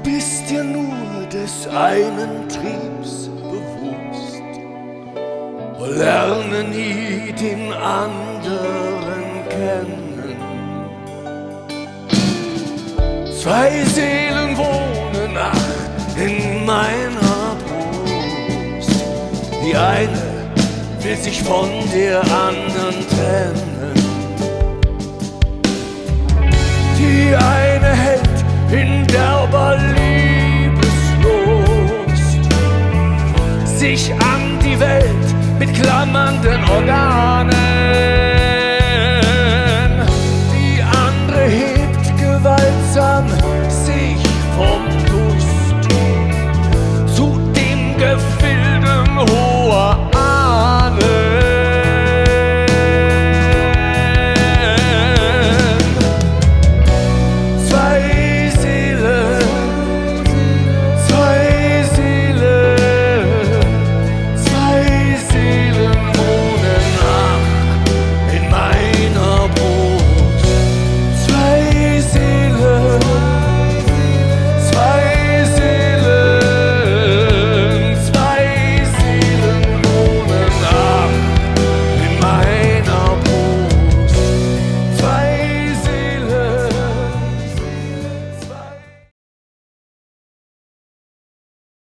bist dir nur des einen Triebs bewusst, lerne nie den anderen kennen. Zwei Seelen wohnen in meiner Brust, die eine will sich von der anderen trennen. Die eine